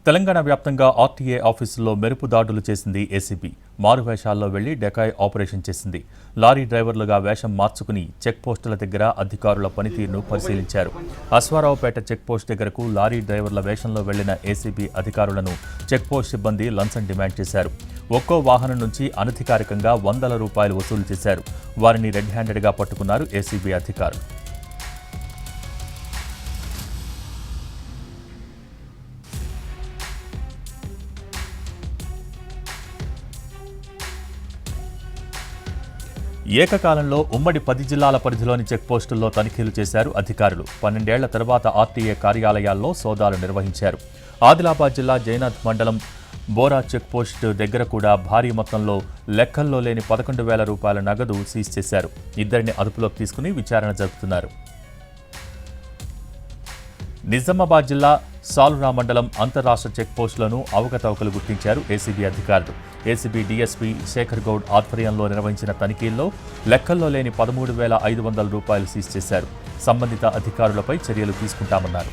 తెలంగాణ వ్యాప్తంగా ఆర్టీఏ ఆఫీసుల్లో మెరుపు దాడులు చేసింది ఏసీబీ. మారువేషాల్లో వెళ్లి డెకాయ్ ఆపరేషన్ చేసింది. లారీ డ్రైవర్లుగా వేషం మార్చుకుని చెక్పోస్టుల దగ్గర అధికారుల పనితీరును పరిశీలించారు. అశ్వారావుపేట చెక్పోస్ట్ దగ్గరకు లారీ డ్రైవర్ల వేషంలో వెళ్లిన ఏసీబీ అధికారులను చెక్పోస్ట్ సిబ్బంది లంచం డిమాండ్ చేశారు. ఒక్కో వాహనం నుంచి అనధికారికంగా ₹100 వసూలు చేశారు. వారిని రెడ్ హ్యాండెడ్గా పట్టుకున్నారు ఏసీబీ అధికారులు. ఏకకాలంలో ఉమ్మడి 10 జిల్లాల పరిధిలోని చెక్పోస్టుల్లో తనిఖీలు చేశారు అధికారులు. 12 ఏళ్ల తర్వాత ఆర్టీఏ కార్యాలయాల్లో సోదాలు నిర్వహించారు. ఆదిలాబాద్ జిల్లా జైనాథ్ మండలం బోరా చెక్పోస్ట్ దగ్గర కూడా భారీ మొత్తంలో లెక్కల్లో లేని ₹11,000 నగదు సీజ్ చేశారు. ఇద్దరిని అదుపులోకి తీసుకుని విచారణ జరుపుతున్నారు. నిజామాబాద్ జిల్లా సాలురా మండలం అంతర్రాష్ట్ర చెక్పోస్టులను అవకతవకలు గుర్తించారు ఏసీబీ అధికారులు. ఏసీబీ డీఎస్పీ శేఖర్ గౌడ్ ఆధ్వర్యంలో నిర్వహించిన తనిఖీల్లో లెక్కల్లో లేని ₹13,500 సీజ్ చేశారు. సంబంధిత అధికారులపై చర్యలు తీసుకుంటామన్నారు.